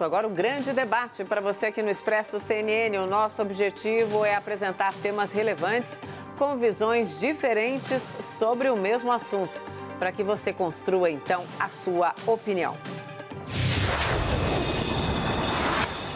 assunto. Agora o grande debate para você aqui no Expresso CNN. O nosso objetivo é apresentar temas relevantes com visões diferentes sobre o mesmo assunto, para que você construa, então, a sua opinião.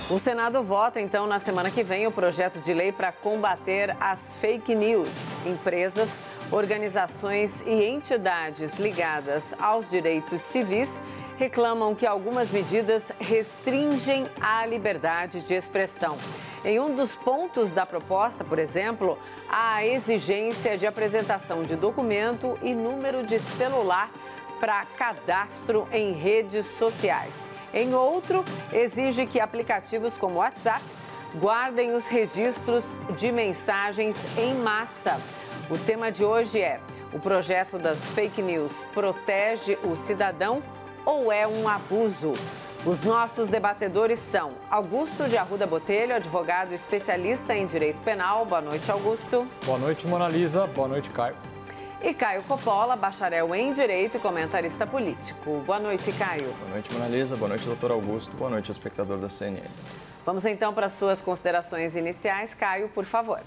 O Senado vota, então, na semana que vem, o projeto de lei para combater as fake news. Empresas, organizações e entidades ligadas aos direitos civis reclamam que algumas medidas restringem a liberdade de expressão. Em um dos pontos da proposta, por exemplo, há a exigência de apresentação de documento e número de celular para cadastro em redes sociais. Em outro, exige que aplicativos como WhatsApp guardem os registros de mensagens em massa. O tema de hoje é: o projeto das fake news protege o cidadão ou é um abuso? Os nossos debatedores são Augusto de Arruda Botelho, advogado especialista em direito penal. Boa noite, Augusto. Boa noite, Mona Lisa. Boa noite, Caio. E Caio Coppola, bacharel em direito e comentarista político. Boa noite, Caio. Boa noite, Mona Lisa. Boa noite, doutor Augusto. Boa noite, espectador da CNN. Vamos então para as suas considerações iniciais. Caio, por favor.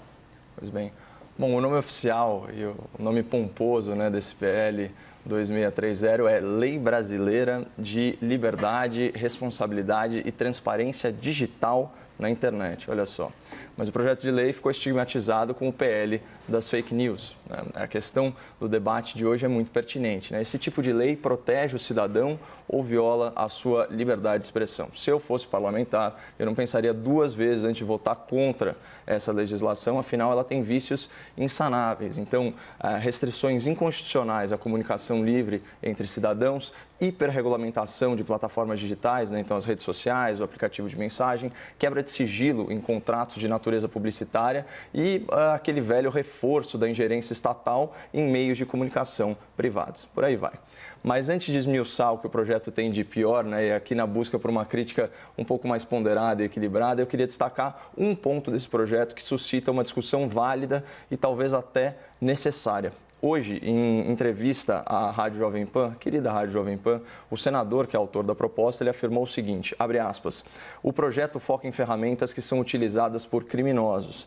Pois bem. Bom, o nome oficial e o nome pomposo, desse PL 2630 é Lei Brasileira de Liberdade, Responsabilidade e Transparência Digital na Internet. Olha só. Mas o projeto de lei ficou estigmatizado com o PL das fake news. A questão do debate de hoje é muito pertinente. Esse tipo de lei protege o cidadão ou viola a sua liberdade de expressão. Se eu fosse parlamentar, eu não pensaria duas vezes antes de votar contra essa legislação, afinal ela tem vícios insanáveis. Então, restrições inconstitucionais à comunicação livre entre cidadãos, hiperregulamentação de plataformas digitais, então as redes sociais, o aplicativo de mensagem, quebra de sigilo em contratos de natureza publicitária e aquele velho reforço da ingerência estatal em meios de comunicação privados. Por aí vai. Mas antes de esmiuçar o que o projeto tem de pior, e aqui na busca por uma crítica um pouco mais ponderada e equilibrada, eu queria destacar um ponto desse projeto que suscita uma discussão válida e talvez até necessária. Hoje, em entrevista à Rádio Jovem Pan, querida Rádio Jovem Pan, o senador, que é autor da proposta, ele afirmou o seguinte, abre aspas, o projeto foca em ferramentas que são utilizadas por criminosos,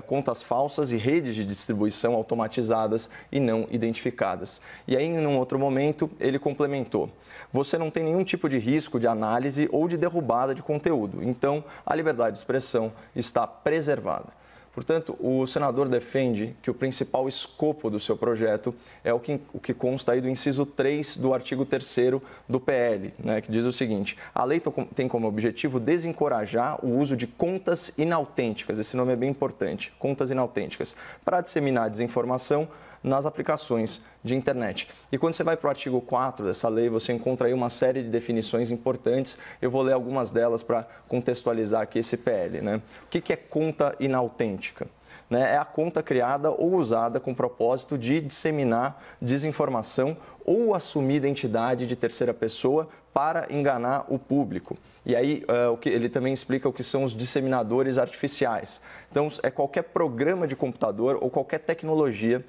contas falsas e redes de distribuição automatizadas e não identificadas. E aí, em um outro momento, ele complementou, você não tem nenhum tipo de risco de análise ou de derrubada de conteúdo, então a liberdade de expressão está preservada. Portanto, o senador defende que o principal escopo do seu projeto é o que consta aí do inciso 3 do artigo 3º do PL, que diz o seguinte, a lei tem como objetivo desencorajar o uso de contas inautênticas, esse nome é bem importante, contas inautênticas, para disseminar desinformação nas aplicações de internet. E quando você vai para o artigo 4 dessa lei, você encontra aí uma série de definições importantes. Eu vou ler algumas delas para contextualizar aqui esse PL. O que é conta inautêntica? É a conta criada ou usada com o propósito de disseminar desinformação ou assumir identidade de terceira pessoa para enganar o público. E aí, ele também explica o que são os disseminadores artificiais. Então, é qualquer programa de computador ou qualquer tecnologia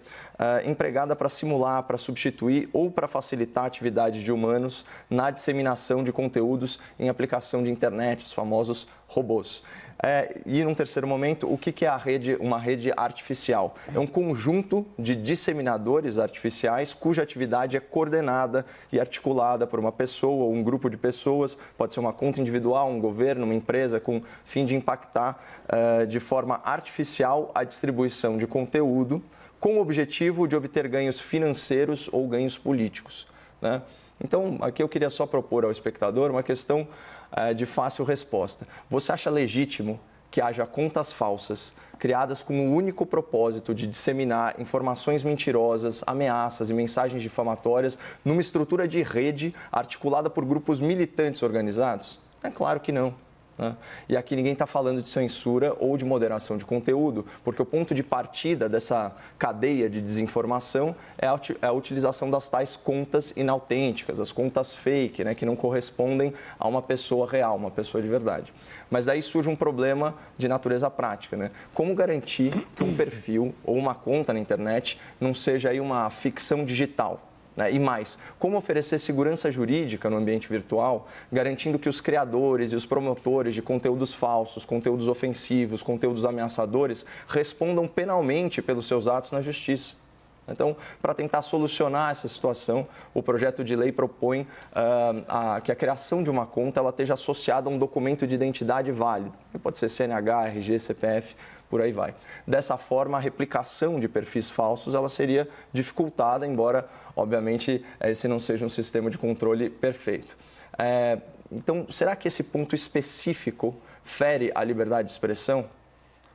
empregada para simular, para substituir ou para facilitar a atividade de humanos na disseminação de conteúdos em aplicação de internet, os famosos robôs. E, num terceiro momento, o que é uma rede artificial? É um conjunto de disseminadores artificiais cuja atividade é coordenada e articulada por uma pessoa ou um grupo de pessoas, pode ser uma conta individual, um governo, uma empresa, com fim de impactar de forma artificial a distribuição de conteúdo com o objetivo de obter ganhos financeiros ou ganhos políticos. Então, aqui eu queria só propor ao espectador uma questão de fácil resposta. Você acha legítimo que haja contas falsas criadas com o único propósito de disseminar informações mentirosas, ameaças e mensagens difamatórias numa estrutura de rede articulada por grupos militantes organizados? É claro que não. E aqui ninguém está falando de censura ou de moderação de conteúdo, porque o ponto de partida dessa cadeia de desinformação é a utilização das tais contas inautênticas, as contas fake, que não correspondem a uma pessoa real, uma pessoa de verdade. Mas daí surge um problema de natureza prática. Como garantir que um perfil ou uma conta na internet não seja aí uma ficção digital? E mais, como oferecer segurança jurídica no ambiente virtual, garantindo que os criadores e os promotores de conteúdos falsos, conteúdos ofensivos, conteúdos ameaçadores respondam penalmente pelos seus atos na justiça. Então, para tentar solucionar essa situação, o projeto de lei propõe que a criação de uma conta ela esteja associada a um documento de identidade válido. Pode ser CNH, RG, CPF, por aí vai. Dessa forma, a replicação de perfis falsos ela seria dificultada, embora, obviamente, esse não seja um sistema de controle perfeito. Então, será que esse ponto específico fere a liberdade de expressão?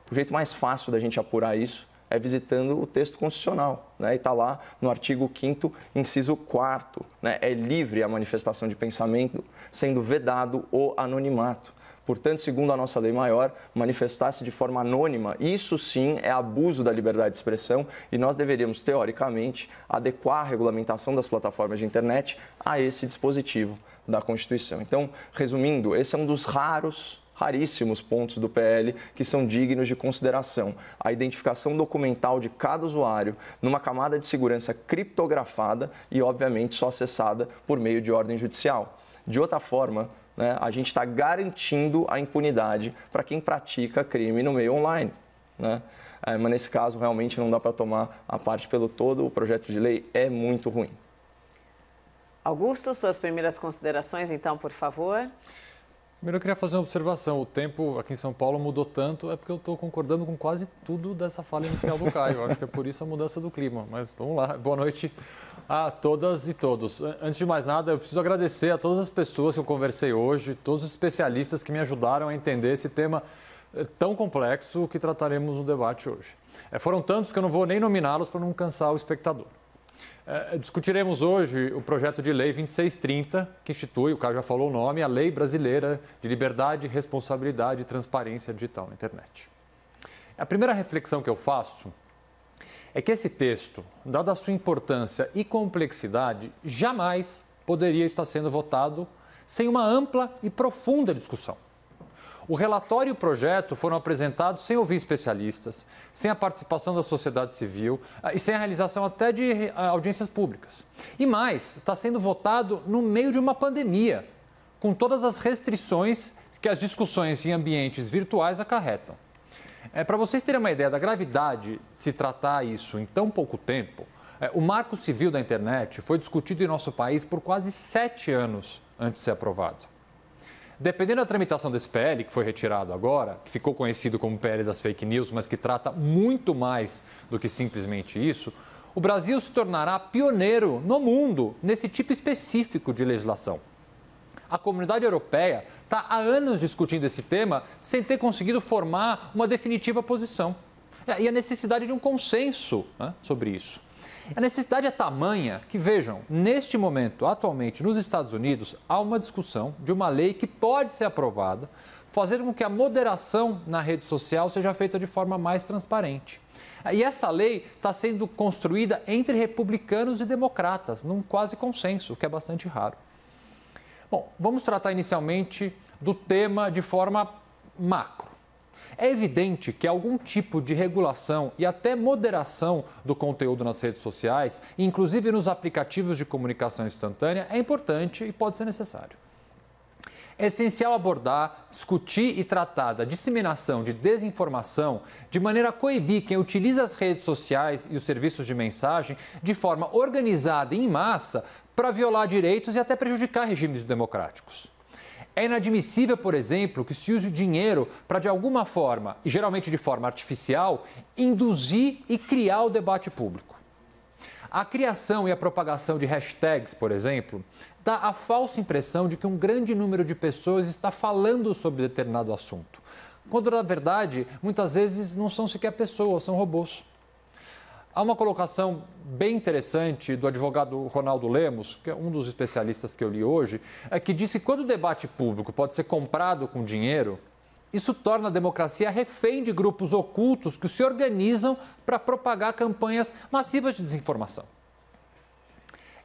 O jeito mais fácil da gente apurar isso é visitando o texto constitucional, e está lá no artigo 5º, inciso 4º, é livre a manifestação de pensamento, sendo vedado o anonimato. Portanto, segundo a nossa lei maior, manifestar-se de forma anônima, isso sim é abuso da liberdade de expressão e nós deveríamos, teoricamente, adequar a regulamentação das plataformas de internet a esse dispositivo da Constituição. Então, resumindo, esse é um dos raríssimos pontos do PL que são dignos de consideração. A identificação documental de cada usuário numa camada de segurança criptografada e, obviamente, só acessada por meio de ordem judicial. De outra forma, a gente está garantindo a impunidade para quem pratica crime no meio online. Mas nesse caso, realmente não dá para tomar a parte pelo todo. O projeto de lei é muito ruim. Augusto, suas primeiras considerações, então, por favor. Primeiro, eu queria fazer uma observação. O tempo aqui em São Paulo mudou tanto, é porque eu estou concordando com quase tudo dessa fala inicial do Caio. Acho que é por isso a mudança do clima. Mas vamos lá. Boa noite a todas e todos. Antes de mais nada, eu preciso agradecer a todas as pessoas que eu conversei hoje, todos os especialistas que me ajudaram a entender esse tema tão complexo que trataremos no debate hoje. Foram tantos que eu não vou nem nominá-los para não cansar o espectador. Discutiremos hoje o projeto de lei 2630, que institui, o Caio já falou o nome, a Lei Brasileira de Liberdade, Responsabilidade e Transparência Digital na Internet. A primeira reflexão que eu faço é que esse texto, dada a sua importância e complexidade, jamais poderia estar sendo votado sem uma ampla e profunda discussão. O relatório e o projeto foram apresentados sem ouvir especialistas, sem a participação da sociedade civil e sem a realização até de audiências públicas. E mais, está sendo votado no meio de uma pandemia, com todas as restrições que as discussões em ambientes virtuais acarretam. Para vocês terem uma ideia da gravidade de se tratar isso em tão pouco tempo, o Marco Civil da Internet foi discutido em nosso país por quase 7 anos antes de ser aprovado. Dependendo da tramitação desse PL, que foi retirado agora, que ficou conhecido como PL das fake news, mas que trata muito mais do que simplesmente isso, o Brasil se tornará pioneiro no mundo nesse tipo específico de legislação. A comunidade europeia está há anos discutindo esse tema sem ter conseguido formar uma definitiva posição. E a necessidade de um consenso sobre isso. A necessidade é tamanha que, vejam, neste momento, atualmente, nos Estados Unidos, há uma discussão de uma lei que pode ser aprovada, fazendo com que a moderação na rede social seja feita de forma mais transparente. E essa lei está sendo construída entre republicanos e democratas, num quase consenso, o que é bastante raro. Bom, vamos tratar inicialmente do tema de forma macro. É evidente que algum tipo de regulação e até moderação do conteúdo nas redes sociais, inclusive nos aplicativos de comunicação instantânea, é importante e pode ser necessário. É essencial abordar, discutir e tratar da disseminação de desinformação de maneira a coibir quem utiliza as redes sociais e os serviços de mensagem de forma organizada e em massa para violar direitos e até prejudicar regimes democráticos. É inadmissível, por exemplo, que se use o dinheiro para, de alguma forma, e geralmente de forma artificial, induzir e criar o debate público. A criação e a propagação de hashtags, por exemplo, dá a falsa impressão de que um grande número de pessoas está falando sobre determinado assunto, quando, na verdade, muitas vezes não são sequer pessoas, são robôs. Há uma colocação bem interessante do advogado Ronaldo Lemos, que é um dos especialistas que eu li hoje, que disse que quando o debate público pode ser comprado com dinheiro, isso torna a democracia refém de grupos ocultos que se organizam para propagar campanhas massivas de desinformação.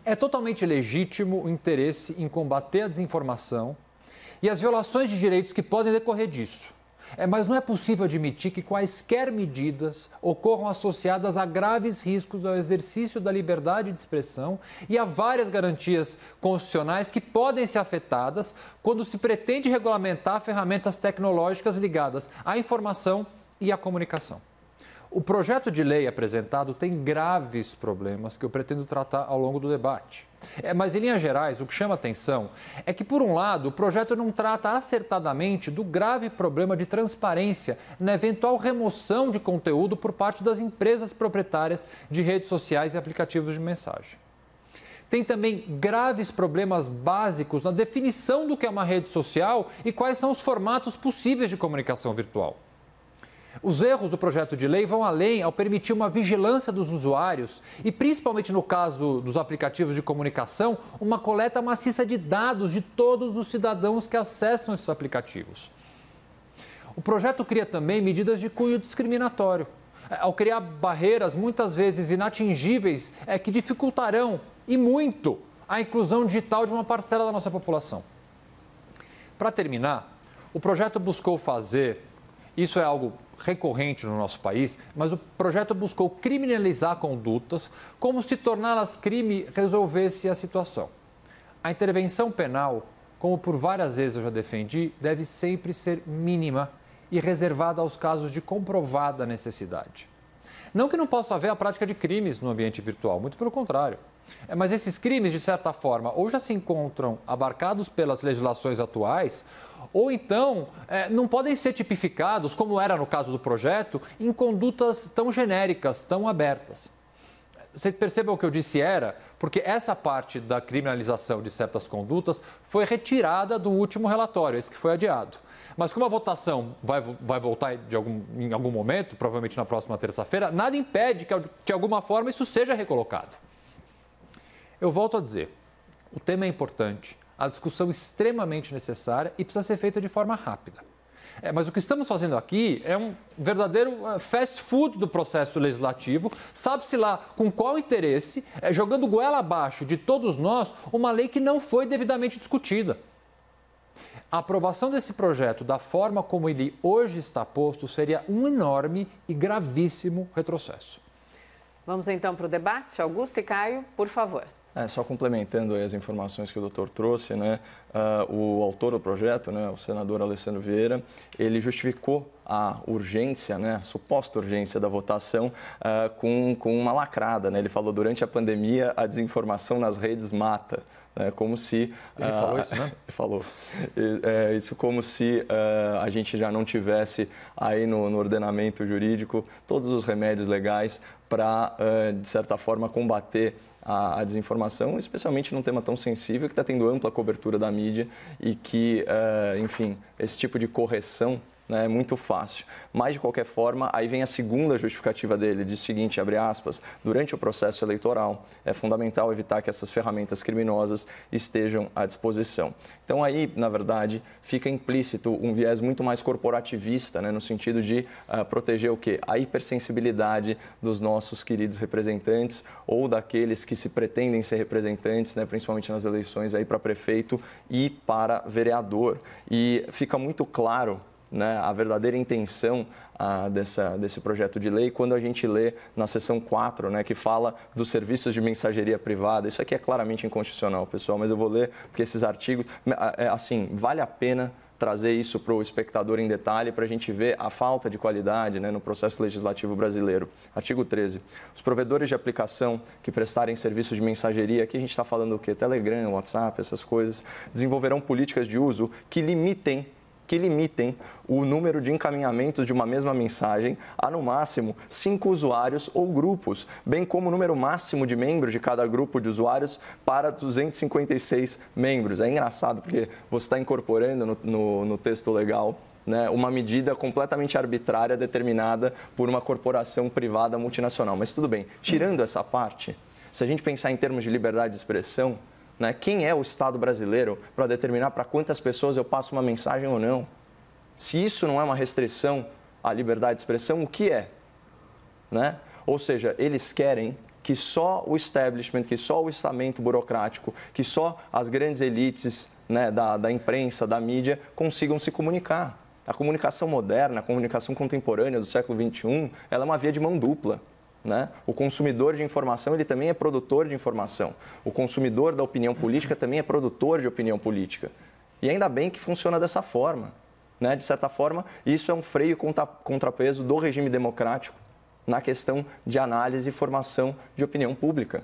É totalmente legítimo o interesse em combater a desinformação e as violações de direitos que podem decorrer disso. Mas não é possível admitir que quaisquer medidas ocorram associadas a graves riscos ao exercício da liberdade de expressão e a várias garantias constitucionais que podem ser afetadas quando se pretende regulamentar ferramentas tecnológicas ligadas à informação e à comunicação. O projeto de lei apresentado tem graves problemas que eu pretendo tratar ao longo do debate. Mas, em linhas gerais, o que chama atenção é que, por um lado, o projeto não trata acertadamente do grave problema de transparência na eventual remoção de conteúdo por parte das empresas proprietárias de redes sociais e aplicativos de mensagem. Tem também graves problemas básicos na definição do que é uma rede social e quais são os formatos possíveis de comunicação virtual. Os erros do projeto de lei vão além ao permitir uma vigilância dos usuários e, principalmente no caso dos aplicativos de comunicação, uma coleta maciça de dados de todos os cidadãos que acessam esses aplicativos. O projeto cria também medidas de cunho discriminatório, ao criar barreiras muitas vezes inatingíveis que dificultarão, e muito, a inclusão digital de uma parcela da nossa população. Para terminar, o projeto buscou fazer, isso é algo recorrente no nosso país, mas o projeto buscou criminalizar condutas como se torná-las crime resolvesse a situação. A intervenção penal, como por várias vezes eu já defendi, deve sempre ser mínima e reservada aos casos de comprovada necessidade. Não que não possa haver a prática de crimes no ambiente virtual, muito pelo contrário. Mas esses crimes, de certa forma, ou já se encontram abarcados pelas legislações atuais, ou então não podem ser tipificados, como era no caso do projeto, em condutas tão genéricas, tão abertas. Vocês percebam o que eu disse era, porque essa parte da criminalização de certas condutas foi retirada do último relatório, esse que foi adiado. Mas como a votação vai voltar em algum momento, provavelmente na próxima terça-feira, nada impede que de alguma forma isso seja recolocado. Eu volto a dizer, o tema é importante, a discussão extremamente necessária e precisa ser feita de forma rápida. Mas o que estamos fazendo aqui é um verdadeiro fast food do processo legislativo, sabe-se lá com qual interesse, jogando goela abaixo de todos nós uma lei que não foi devidamente discutida. A aprovação desse projeto da forma como ele hoje está posto seria um enorme e gravíssimo retrocesso. Vamos então para o debate. Augusto e Caio, por favor. Só complementando aí as informações que o doutor trouxe, né? O autor do projeto, né, o senador Alessandro Vieira, ele justificou a urgência, né, a suposta urgência da votação com uma lacrada, né? Ele falou, durante a pandemia, a desinformação nas redes mata. Como se... Ele falou isso, né? Ele falou. Isso como se a gente já não tivesse aí no ordenamento jurídico todos os remédios legais para, de certa forma, combater a desinformação, especialmente num tema tão sensível que está tendo ampla cobertura da mídia e que, enfim, esse tipo de correção, né, é muito fácil. Mas, de qualquer forma, aí vem a segunda justificativa dele, diz o seguinte, abre aspas, durante o processo eleitoral é fundamental evitar que essas ferramentas criminosas estejam à disposição. Então, aí, na verdade, fica implícito um viés muito mais corporativista, né, no sentido de proteger o quê? A hipersensibilidade dos nossos queridos representantes ou daqueles que se pretendem ser representantes, né, principalmente nas eleições aí para prefeito e para vereador. E fica muito claro, né, a verdadeira intenção desse projeto de lei quando a gente lê na seção 4, né, que fala dos serviços de mensageria privada. Isso aqui é claramente inconstitucional, pessoal, mas eu vou ler porque esses artigos, assim, vale a pena trazer isso para o espectador em detalhe para a gente ver a falta de qualidade, né, no processo legislativo brasileiro. Artigo 13. Os provedores de aplicação que prestarem serviços de mensageria, aqui a gente está falando o quê? Telegram, WhatsApp, essas coisas, desenvolverão políticas de uso que limitem o número de encaminhamentos de uma mesma mensagem a, no máximo, 5 usuários ou grupos, bem como o número máximo de membros de cada grupo de usuários para 256 membros. É engraçado porque você está incorporando no texto legal, né, uma medida completamente arbitrária determinada por uma corporação privada multinacional. Mas tudo bem, tirando essa parte, se a gente pensar em termos de liberdade de expressão, né, quem é o Estado brasileiro para determinar para quantas pessoas eu passo uma mensagem ou não? Se isso não é uma restrição à liberdade de expressão, o que é? Né? Ou seja, eles querem que só o establishment, que só o estamento burocrático, que só as grandes elites, né, da imprensa, da mídia, consigam se comunicar. A comunicação moderna, a comunicação contemporânea do século XXI, ela é uma via de mão dupla. Né? O consumidor de informação ele também é produtor de informação. O consumidor da opinião política também é produtor de opinião política. E ainda bem que funciona dessa forma. Né? De certa forma, isso é um freio contrapeso do regime democrático na questão de análise e formação de opinião pública.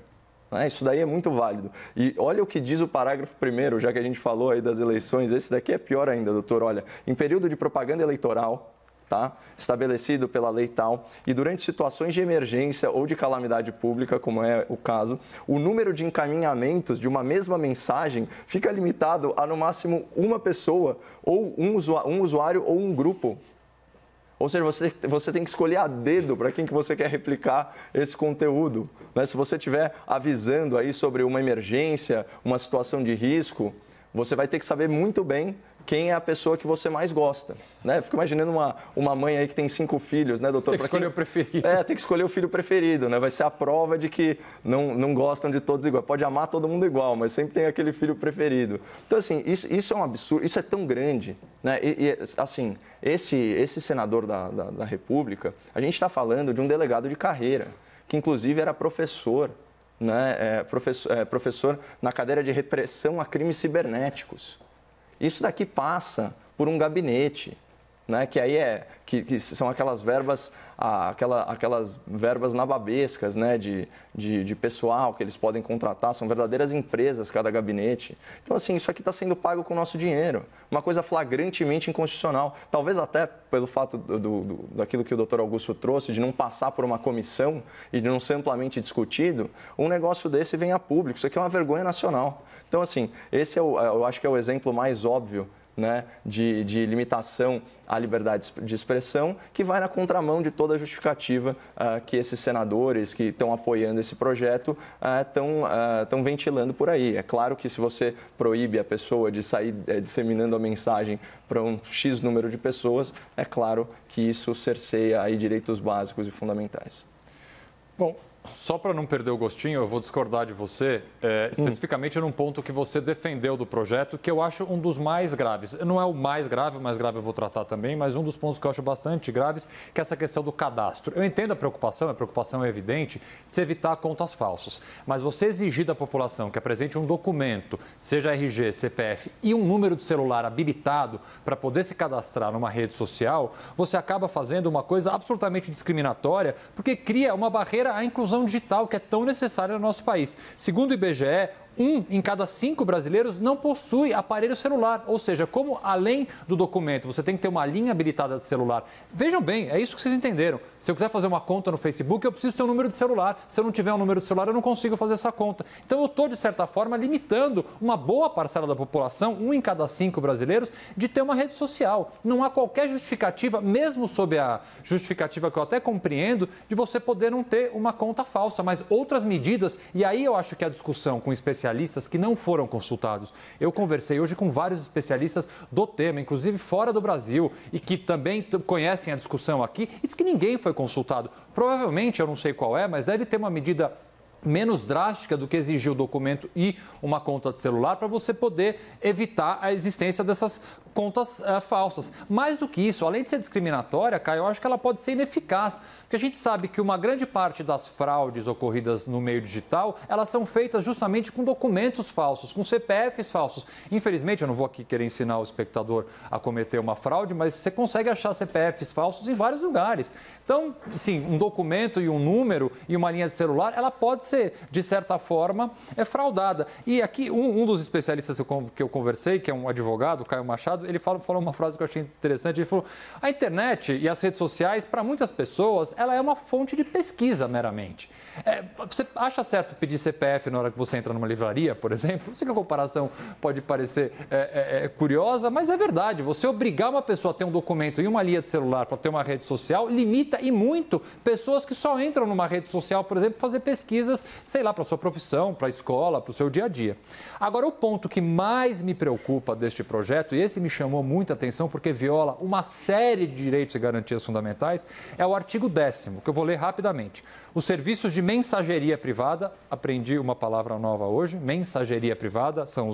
Né? Isso daí é muito válido. E olha o que diz o parágrafo 1º, já que a gente falou aí das eleições, esse daqui é pior ainda, doutor. Olha, em período de propaganda eleitoral, tá? Estabelecido pela lei tal, e durante situações de emergência ou de calamidade pública, como é o caso, o número de encaminhamentos de uma mesma mensagem fica limitado a, no máximo, uma pessoa, ou um usuário ou um grupo. Ou seja, você tem que escolher a dedo para quem que você quer replicar esse conteúdo. Né? Se você estiver avisando aí sobre uma emergência, uma situação de risco, você vai ter que saber muito bem quem é a pessoa que você mais gosta. Né? Fico imaginando uma mãe aí que tem 5 filhos, né, doutor? Tem que escolher o preferido. Tem que escolher o filho preferido, né? Vai ser a prova de que não gostam de todos igual. Pode amar todo mundo igual, mas sempre tem aquele filho preferido. Então, assim, isso é um absurdo, isso é tão grande. Né? Assim, esse senador da República, a gente está falando de um delegado de carreira, que inclusive era professor, né? Professor na cadeira de repressão a crimes cibernéticos. Isso daqui passa por um gabinete, né? Que aí que são aquelas verbas, aquelas verbas nababescas, né? de pessoal que eles podem contratar, são verdadeiras empresas cada gabinete. Então, assim, isso aqui está sendo pago com o nosso dinheiro, uma coisa flagrantemente inconstitucional, talvez até pelo fato daquilo que o doutor Augusto trouxe, de não passar por uma comissão e de não ser amplamente discutido, um negócio desse vem a público, isso aqui é uma vergonha nacional. Então, assim, esse eu acho que é o exemplo mais óbvio, né, de limitação à liberdade de expressão, que vai na contramão de toda a justificativa que esses senadores que estão apoiando esse projeto estão ventilando por aí. É claro que se você proíbe a pessoa de sair disseminando a mensagem para um X número de pessoas, é claro que isso cerceia aí direitos básicos e fundamentais. Bom, só para não perder o gostinho, eu vou discordar de você, especificamente num ponto que você defendeu do projeto, que eu acho um dos mais graves. Não é o mais grave eu vou tratar também, mas um dos pontos que eu acho bastante graves, que é essa questão do cadastro. Eu entendo a preocupação é evidente, de se evitar contas falsas. Mas você exigir da população que apresente um documento, seja RG, CPF e um número de celular habilitado para poder se cadastrar numa rede social, você acaba fazendo uma coisa absolutamente discriminatória, porque cria uma barreira à inclusão digital que é tão necessária no nosso país. Segundo o IBGE, 1 em cada 5 brasileiros não possui aparelho celular. Ou seja, como além do documento você tem que ter uma linha habilitada de celular. Vejam bem, é isso que vocês entenderam. Se eu quiser fazer uma conta no Facebook, eu preciso ter um número de celular. Se eu não tiver um número de celular, eu não consigo fazer essa conta. Então eu estou, de certa forma, limitando uma boa parcela da população, 1 em cada 5 brasileiros, de ter uma rede social. Não há qualquer justificativa, mesmo sob a justificativa que eu até compreendo, de você poder não ter uma conta falsa, mas outras medidas, e aí eu acho que a discussão com especialistas que não foram consultados. Eu conversei hoje com vários especialistas do tema, inclusive fora do Brasil, e que também conhecem a discussão aqui, e diz que ninguém foi consultado. Provavelmente, eu não sei qual é, mas deve ter uma medida menos drástica do que exigir o documento e uma conta de celular para você poder evitar a existência dessas contas falsas. Mais do que isso, além de ser discriminatória, Caio, eu acho que ela pode ser ineficaz, porque a gente sabe que uma grande parte das fraudes ocorridas no meio digital, elas são feitas justamente com documentos falsos, com CPFs falsos. Infelizmente, eu não vou aqui querer ensinar o espectador a cometer uma fraude, mas você consegue achar CPFs falsos em vários lugares. Então, sim, um documento e um número e uma linha de celular, ela pode ser, de certa forma, fraudada. E aqui, um dos especialistas que eu conversei, que é um advogado, Caio Machado, ele falou uma frase que eu achei interessante. Ele falou: a internet e as redes sociais, para muitas pessoas, ela é uma fonte de pesquisa meramente. Você acha certo pedir CPF na hora que você entra numa livraria, por exemplo? Eu sei que a comparação pode parecer curiosa, mas é verdade. Você obrigar uma pessoa a ter um documento e uma linha de celular para ter uma rede social limita e muito pessoas que só entram numa rede social, por exemplo, fazer pesquisas, sei lá, para a sua profissão, para a escola, para o seu dia a dia. Agora, o ponto que mais me preocupa deste projeto, e esse me chamou muita atenção porque viola uma série de direitos e garantias fundamentais, é o artigo 10º, que eu vou ler rapidamente. Os serviços de mensageria privada, aprendi uma palavra nova hoje, mensageria privada, são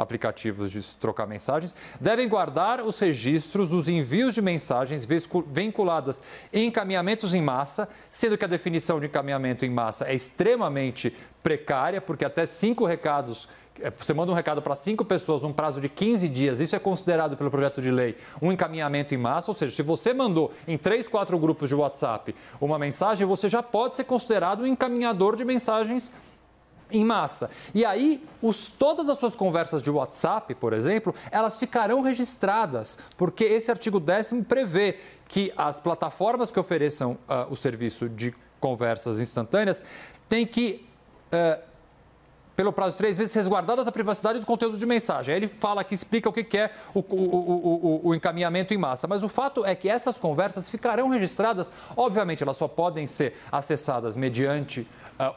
aplicativos de trocar mensagens, devem guardar os registros dos envios de mensagens vinculadas em encaminhamentos em massa, sendo que a definição de encaminhamento em massa é extremamente precária, porque até 5 recados, você manda um recado para 5 pessoas num prazo de 15 dias, isso é considerado pelo projeto de lei um encaminhamento em massa, ou seja, se você mandou em 3, 4 grupos de WhatsApp uma mensagem, você já pode ser considerado um encaminhador de mensagens em massa. E aí, todas as suas conversas de WhatsApp, por exemplo, elas ficarão registradas, porque esse artigo 10º prevê que as plataformas que ofereçam o serviço de conversas instantâneas têm que, pelo prazo de 3 meses, resguardadas a privacidade do conteúdo de mensagem. Aí ele fala aqui, explica o que é o encaminhamento em massa. Mas o fato é que essas conversas ficarão registradas. Obviamente, elas só podem ser acessadas mediante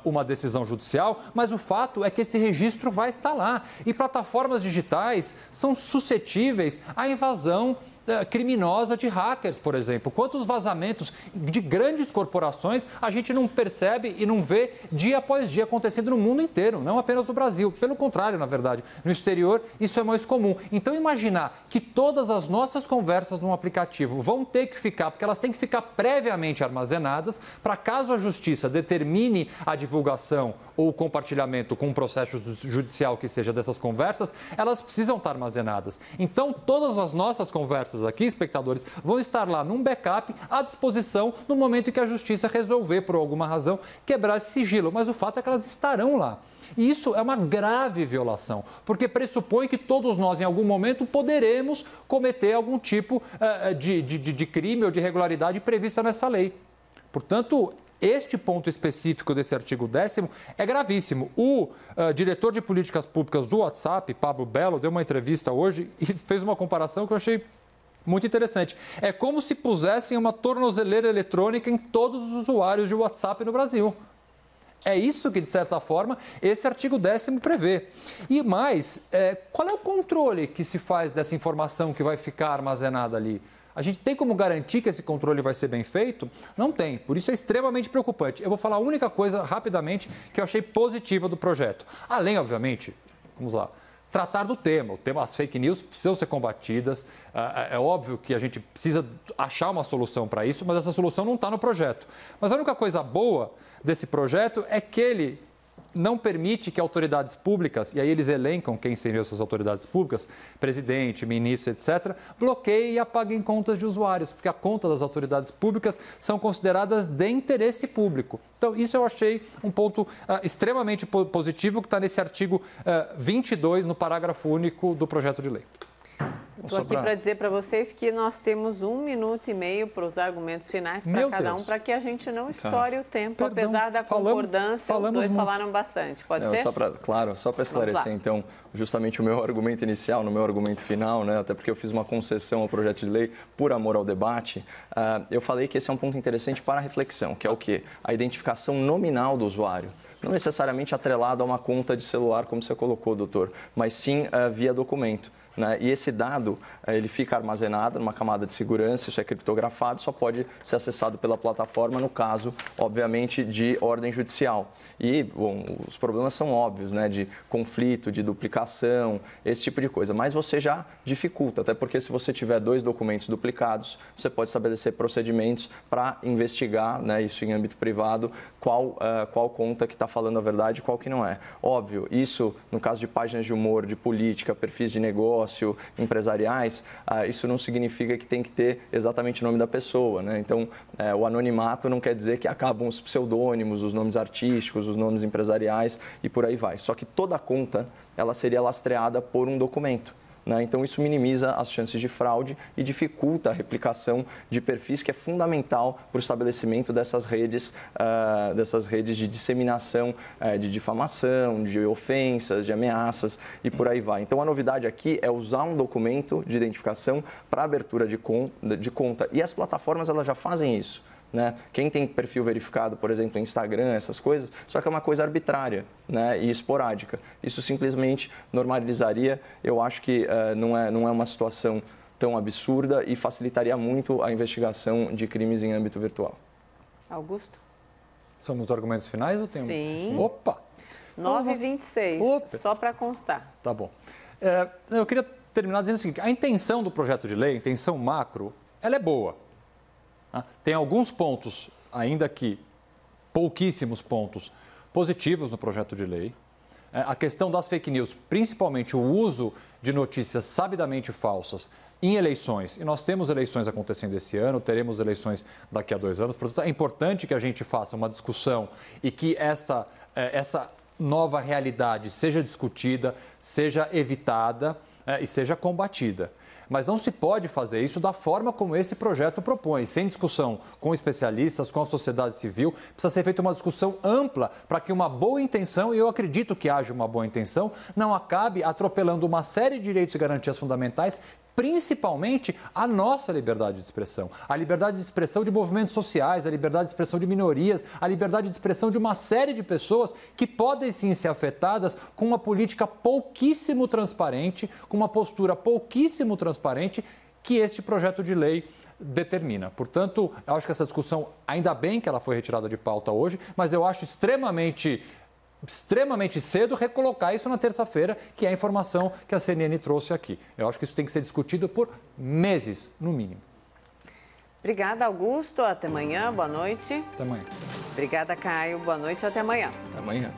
uma decisão judicial, mas o fato é que esse registro vai estar lá. E plataformas digitais são suscetíveis à invasão criminosa de hackers, por exemplo. Quantos vazamentos de grandes corporações a gente não percebe e não vê dia após dia acontecendo no mundo inteiro, não apenas no Brasil. Pelo contrário, na verdade, no exterior isso é mais comum. Então, imaginar que todas as nossas conversas num aplicativo vão ter que ficar, porque elas têm que ficar previamente armazenadas, para caso a justiça determine a divulgação ou o compartilhamento com um processo judicial que seja dessas conversas, elas precisam estar armazenadas. Então, todas as nossas conversas aqui, espectadores, vão estar lá num backup à disposição no momento em que a justiça resolver, por alguma razão, quebrar esse sigilo. Mas o fato é que elas estarão lá. E isso é uma grave violação, porque pressupõe que todos nós, em algum momento, poderemos cometer algum tipo de crime ou de irregularidade prevista nessa lei. Portanto, este ponto específico desse artigo 10º é gravíssimo. O diretor de políticas públicas do WhatsApp, Pablo Belo, deu uma entrevista hoje e fez uma comparação que eu achei muito interessante. É como se pusessem uma tornozeleira eletrônica em todos os usuários de WhatsApp no Brasil. É isso que, de certa forma, esse artigo 10º prevê. E mais, qual é o controle que se faz dessa informação que vai ficar armazenada ali? A gente tem como garantir que esse controle vai ser bem feito? Não tem. Por isso é extremamente preocupante. Eu vou falar a única coisa, rapidamente, que eu achei positiva do projeto. Além, obviamente, vamos lá, tratar do tema. As fake news precisam ser combatidas. É óbvio que a gente precisa achar uma solução para isso, mas essa solução não está no projeto. Mas a única coisa boa desse projeto é que ele não permite que autoridades públicas, e aí eles elencam quem seriam essas autoridades públicas, presidente, ministro, etc., bloqueiem e apaguem contas de usuários, porque a conta das autoridades públicas são consideradas de interesse público. Então, isso eu achei um ponto extremamente positivo que está nesse artigo 22, no parágrafo único do projeto de lei. Estou aqui para dizer para vocês que nós temos 1 minuto e meio para os argumentos finais para cada um, para que a gente não estoure o tempo, apesar da concordância, os dois falaram bastante. Pode ser? Só para esclarecer, então, justamente o meu argumento inicial, no meu argumento final, né, até porque eu fiz uma concessão ao projeto de lei por amor ao debate, eu falei que esse é um ponto interessante para a reflexão, que é o quê? A identificação nominal do usuário. Não necessariamente atrelado a uma conta de celular, como você colocou, doutor, mas sim via documento. Né? E esse dado, ele fica armazenado numa camada de segurança, isso é criptografado, só pode ser acessado pela plataforma no caso, obviamente, de ordem judicial. E, bom, os problemas são óbvios, né? De conflito, de duplicação, esse tipo de coisa. Mas você já dificulta, até porque se você tiver 2 documentos duplicados, você pode estabelecer procedimentos para investigar, né, isso em âmbito privado, qual conta que está falando a verdade e qual que não é. Óbvio, isso no caso de páginas de humor, de política, perfis de negócio, empresariais, isso não significa que tem que ter exatamente o nome da pessoa, né? Então, o anonimato não quer dizer que acabam os pseudônimos, os nomes artísticos, os nomes empresariais e por aí vai. Só que toda conta, ela seria lastreada por um documento. Né? Então, isso minimiza as chances de fraude e dificulta a replicação de perfis, que é fundamental para o estabelecimento dessas redes de disseminação de difamação, de ofensas, de ameaças e por aí vai. Então, a novidade aqui é usar um documento de identificação para abertura de conta. E as plataformas elas já fazem isso. Né? Quem tem perfil verificado, por exemplo, Instagram, essas coisas, só que é uma coisa arbitrária, né? E esporádica. Isso simplesmente normalizaria, eu acho que não é uma situação tão absurda e facilitaria muito a investigação de crimes em âmbito virtual. Augusto? São os argumentos finais ou tem? Sim. Opa! 9h26, só para constar. Tá bom. Eu queria terminar dizendo o seguinte, a intenção do projeto de lei, a intenção macro, ela é boa. Tá? Tem alguns pontos, ainda que pouquíssimos pontos positivos no projeto de lei. A questão das fake news, principalmente o uso de notícias sabidamente falsas em eleições. E nós temos eleições acontecendo esse ano, teremos eleições daqui a 2 anos. Portanto, é importante que a gente faça uma discussão e que essa nova realidade seja discutida, seja evitada e seja combatida. Mas não se pode fazer isso da forma como esse projeto propõe, sem discussão com especialistas, com a sociedade civil. Precisa ser feita uma discussão ampla para que uma boa intenção, e eu acredito que haja uma boa intenção, não acabe atropelando uma série de direitos e garantias fundamentais, principalmente a nossa liberdade de expressão. A liberdade de expressão de movimentos sociais, a liberdade de expressão de minorias, a liberdade de expressão de uma série de pessoas que podem sim ser afetadas com uma política pouquíssimo transparente, com uma postura pouquíssimo transparente que este projeto de lei determina. Portanto, eu acho que essa discussão, ainda bem que ela foi retirada de pauta hoje, mas eu acho extremamente cedo recolocar isso na terça-feira, que é a informação que a CNN trouxe aqui. Eu acho que isso tem que ser discutido por meses, no mínimo. Obrigada, Augusto. Até amanhã. Boa noite. Até amanhã. Obrigada, Caio. Boa noite. Até amanhã. Até amanhã.